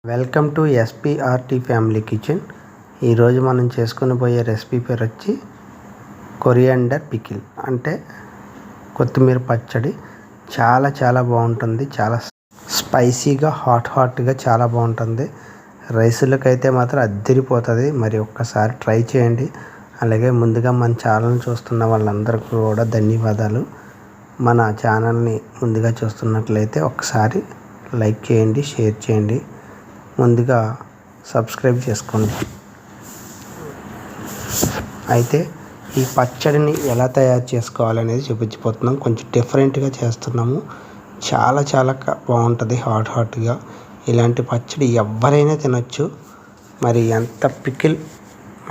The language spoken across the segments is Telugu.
Welcome to SPRT family kitchen. ఈరోజు మనం చేసుకొని పోయే రెసిపీ పేరు వచ్చి కొరియాండర్ పికిల్, అంటే కొత్తిమీర పచ్చడి. చాలా బాగుంటుంది. చాలా స్పైసీగా హాట్గా చాలా బాగుంటుంది. రైసులకు అయితే మాత్రం అద్దరిపోతుంది. మరి ఒక్కసారి ట్రై చేయండి. అలాగే ముందుగా మన ఛానల్ని చూస్తున్న వాళ్ళందరికీ కూడా ధన్యవాదాలు. మన ఛానల్ని ముందుగా చూస్తున్నట్లయితే ఒకసారి లైక్ చేయండి, షేర్ చేయండి, ముందుగా సబ్స్క్రైబ్ చేసుకోండి. అయితే ఈ పచ్చడిని ఎలా తయారు చేసుకోవాలనేది చూపించిపోతున్నాం. కొంచెం డిఫరెంట్గా చేస్తున్నాము. చాలా బాగుంటుంది. హాట్గా ఇలాంటి పచ్చడి ఎవరైనా తినొచ్చు. మరి ఎంత పికిల్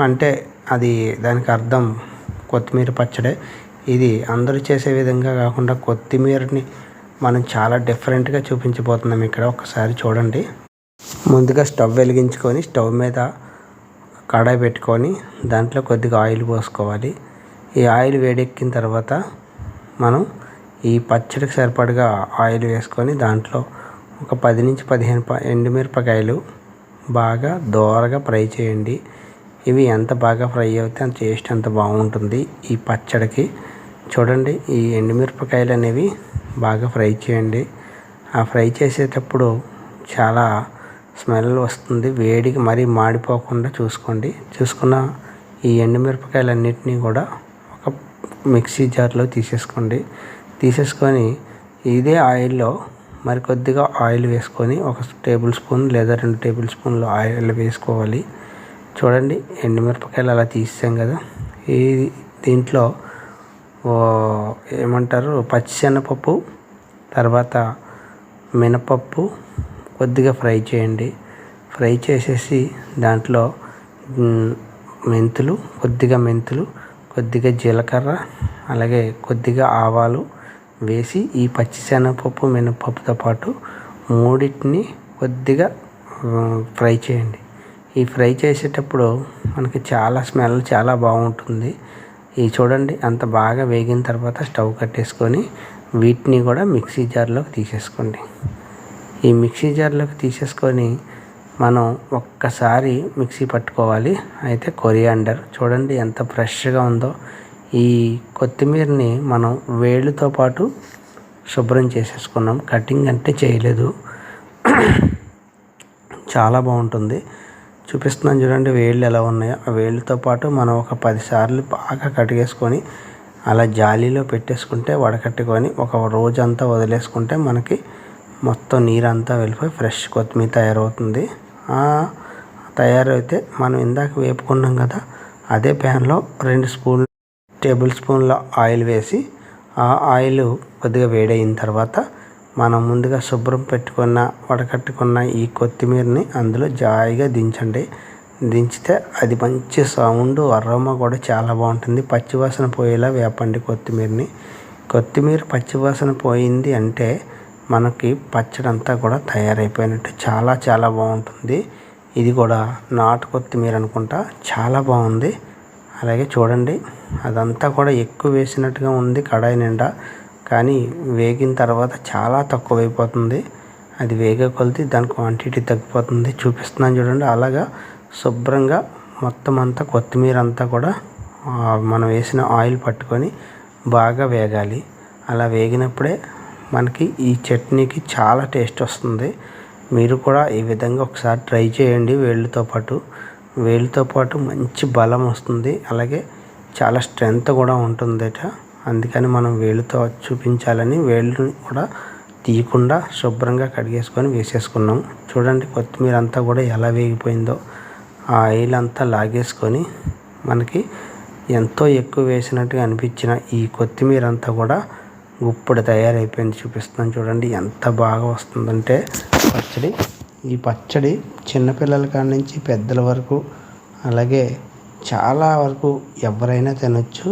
అంటే అది దానికి అర్థం కొత్తిమీర పచ్చడే. ఇది అందరూ చేసే విధంగా కాకుండా కొత్తిమీరని మనం చాలా డిఫరెంట్గా చూపించబోతున్నాం ఇక్కడ. ఒకసారి చూడండి. ముందుగా స్టవ్ వెలిగించుకొని స్టవ్ మీద కడాయి పెట్టుకొని దాంట్లో కొద్దిగా ఆయిల్ పోసుకోవాలి. ఈ ఆయిల్ వేడెక్కిన తర్వాత మనం ఈ పచ్చడికి సరిపడగా ఆయిల్ వేసుకొని దాంట్లో ఒక 10 నుంచి 15 ఎండుమిరపకాయలు బాగా దోరగా ఫ్రై చేయండి. ఇవి ఎంత బాగా ఫ్రై అవుతే అంత టేస్ట్ అంత బాగుంటుంది ఈ పచ్చడికి. చూడండి, ఈ ఎండుమిరపకాయలు అనేవి బాగా ఫ్రై చేయండి. ఆ ఫ్రై చేసేటప్పుడు చాలా స్మెల్ వస్తుంది. వేడికి మరీ మాడిపోకుండా చూసుకున్న ఈ ఎండుమిరపకాయలన్నిటినీ కూడా ఒక మిక్సీ జార్లో తీసేసుకొని ఇదే ఆయిల్లో మరి కొద్దిగా ఆయిల్ వేసుకొని 1 టేబుల్ స్పూన్ లేదా 2 టేబుల్ స్పూన్లు ఆయిల్ వేసుకోవాలి. చూడండి, ఎండుమిరపకాయలు అలా తీసాం కదా. దీంట్లో ఏమంటారు, పచ్చిశనగపప్పు, తర్వాత మినపప్పు కొద్దిగా ఫ్రై చేయండి. ఫ్రై చేసేసి దాంట్లో మెంతులు, కొద్దిగా జీలకర్ర, అలాగే కొద్దిగా ఆవాలు వేసి ఈ పచ్చిశనగపప్పు, మినపప్పుతో పాటు మూడింటిని కొద్దిగా ఫ్రై చేయండి. ఈ ఫ్రై చేసేటప్పుడు మనకి స్మెల్ చాలా బాగుంటుంది. ఈ చూడండి, అంత బాగా వేగిన తర్వాత స్టవ్ కట్టేసుకొని వీటిని కూడా మిక్సీ జార్లోకి తీసేసుకోండి. ఈ మిక్సీ జార్లోకి తీసేసుకొని మనం ఒక్కసారి మిక్సీ పట్టుకోవాలి. అయితే కొరియాండర్ చూడండి ఎంత ఫ్రెష్గా ఉందో. ఈ కొత్తిమీరని మనం వేళ్ళతో పాటు శుభ్రం చేసేసుకున్నాం. కటింగ్ అంటే చేయలేదు. చాలా బాగుంటుంది. చూపిస్తున్నాను చూడండి వేళ్ళు ఎలా ఉన్నాయో. ఆ వేళ్ళతో పాటు మనం ఒక 10 సార్లు బాగా కడిగేసుకొని అలా జాలీలో పెట్టేసుకుంటే వడకట్టుకొని ఒక రోజంతా వదిలేసుకుంటే మనకి మొత్తం నీరంతా వెళ్ళిపోయి ఫ్రెష్ కొత్తిమీర తయారవుతుంది. తయారైతే మనం ఇందాక వేపుకున్నాం కదా, అదే ప్యాన్లో 2 టేబుల్ స్పూన్ల ఆయిల్ వేసి ఆ ఆయిల్ కొద్దిగా వేడైన తర్వాత మనం ముందుగా శుభ్రం వడకట్టుకున్న ఈ కొత్తిమీరని అందులో జాయిగా దించితే అది మంచి సౌండ్, అరోమా కూడా చాలా బాగుంటుంది. పచ్చివాసన పోయేలా వేపండి కొత్తిమీర పచ్చివాసన పోయింది అంటే మనకి పచ్చడి అంతా కూడా తయారైపోయినట్టు. చాలా బాగుంటుంది. ఇది కూడా నాటు కొత్తిమీర అనుకుంటా. చాలా బాగుంది. అలాగే చూడండి, అదంతా కూడా ఎక్కువ వేసినట్టుగా ఉంది కడాయి నిండా, కానీ వేగిన తర్వాత చాలా తక్కువైపోతుంది. అది వేగే కొలిది దాని క్వాంటిటీ తగ్గిపోతుంది. చూపిస్తున్నాను చూడండి. అలాగా శుభ్రంగా మొత్తం అంతా కొత్తిమీర అంతా కూడా మనం వేసిన ఆయిల్ పట్టుకొని బాగా వేగాలి. అలా వేగినప్పుడే మనకి ఈ చట్నీకి చాలా టేస్ట్ వస్తుంది. మీరు కూడా ఈ విధంగా ఒకసారి ట్రై చేయండి. వేళ్ళతో పాటు మంచి బలం వస్తుంది. అలాగే చాలా స్ట్రెంగ్త్ కూడా ఉంటుందట. అందుకని మనం వేళ్ళతో చూపించాలని వేళ్ళు కూడా తీయకుండా శుభ్రంగా కడిగేసుకొని వేసేసుకున్నాం. చూడండి, కొత్తిమీర అంతా కూడా ఎలా వేగిపోయిందో. ఆ ఆయిల్ అంతా లాగేసుకొని మనకి ఎంతో ఎక్కువ వేసినట్టుగా అనిపించిన ఈ కొత్తిమీర అంతా కూడా గుప్పుడు తయారైపోయింది. చూపిస్తున్నాను చూడండి ఎంత బాగా వస్తుందంటే పచ్చడి. ఈ పచ్చడి చిన్నపిల్లల కాడి నుంచి పెద్దల వరకు, అలాగే చాలా వరకు ఎవరైనా తినొచ్చు.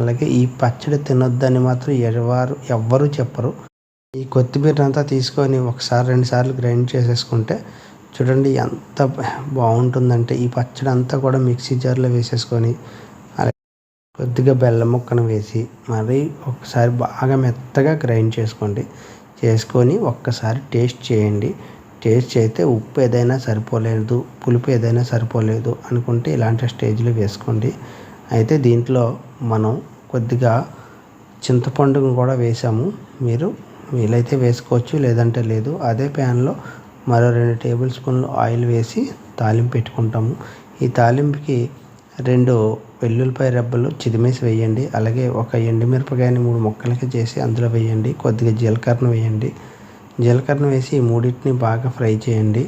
అలాగే ఈ పచ్చడి తినొద్దని మాత్రం ఎవ్వరూ చెప్పరు. ఈ కొత్తిమీర అంతా తీసుకొని 1-2 సార్లు గ్రైండ్ చేసేసుకుంటే చూడండి ఎంత బాగుంటుందంటే. ఈ పచ్చడి అంతా కూడా మిక్సీ జార్లో వేసేసుకొని కొద్దిగా బెల్లం ముక్కను వేసి మరీ ఒకసారి బాగా మెత్తగా గ్రైండ్ చేసుకొని ఒక్కసారి టేస్ట్ చేయండి. టేస్ట్ అయితే ఉప్పు ఏదైనా సరిపోలేదు, పులుపు ఏదైనా సరిపోలేదు అనుకుంటే ఇలాంటి స్టేజ్లో వేసుకోండి. అయితే దీంట్లో మనం కొద్దిగా చింతపండును కూడా వేసాము. మీరు వీలైతే వేసుకోవచ్చు, లేదంటే లేదు. అదే ప్యాన్లో మరో 2 టేబుల్ స్పూన్లు ఆయిల్ వేసి తాలింపు పెట్టుకుంటాము. ఈ తాలింపుకి 2 వెల్లుల్లిపాయ రెబ్బలు చిదిమేసి వేయండి. అలాగే ఒక ఎండుమిరపకాయని 3 ముక్కలకి చేసి అందులో వేయండి. కొద్దిగా జీలకర్రను వేయండి. జీలకర్రను వేసి ఈ మూడింటిని బాగా ఫ్రై చేయండి.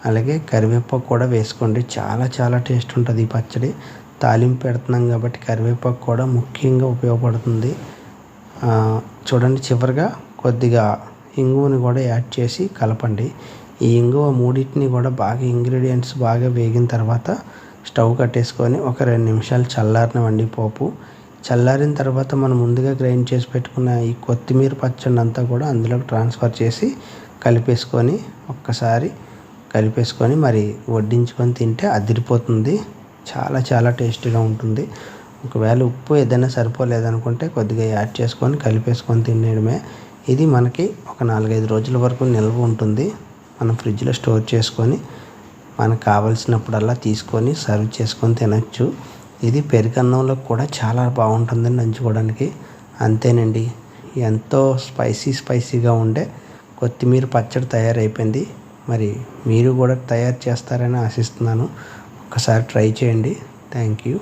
అలాగే కరివేపాకు కూడా వేసుకోండి. చాలా టేస్ట్ ఉంటుంది ఈ పచ్చడి. తాలింపు పెడుతున్నాం కాబట్టి కరివేపాకు కూడా ముఖ్యంగా ఉపయోగపడుతుంది. చూడండి, చివరిగా కొద్దిగా ఇంగువని కూడా యాడ్ చేసి కలపండి. ఈ ఇంగువ మూడింటిని కూడా బాగా ఇంగ్రీడియంట్స్ బాగా వేగిన తర్వాత స్టవ్ కట్టేసుకొని ఒక 2 నిమిషాలు చల్లారనివ్వండి పోపు. చల్లారిన తర్వాత మనం ముందుగా గ్రైండ్ చేసి పెట్టుకున్న ఈ కొత్తిమీర పచ్చడి అంతా కూడా అందులోకి ట్రాన్స్ఫర్ చేసి ఒక్కసారి కలిపేసుకొని మరి వడ్డించుకొని తింటే అదిరిపోతుంది. చాలా టేస్టీగా ఉంటుంది. ఒకవేళ ఉప్పు ఏదైనా సరిపోలేదనుకుంటే కొద్దిగా యాడ్ చేసుకొని కలిపేసుకొని తినేయడమే. ఇది మనకి ఒక 4-5 రోజుల వరకు నిల్వ ఉంటుంది. మనం ఫ్రిడ్జ్లో స్టోర్ చేసుకొని మనకు కావాల్సినప్పుడల్లా తీసుకొని సర్వ్ చేసుకొని తినచ్చు. ఇది పెరుగన్నంలో కూడా చాలా బాగుంటుందండి నంచుకోవడానికి. అంతేనండి, ఎంతో స్పైసీగా ఉండే కొత్తిమీర పచ్చడి తయారైపోయింది. మరి మీరు కూడా తయారు చేస్తారని ఆశిస్తున్నాను. ఒకసారి ట్రై చేయండి. Thank you.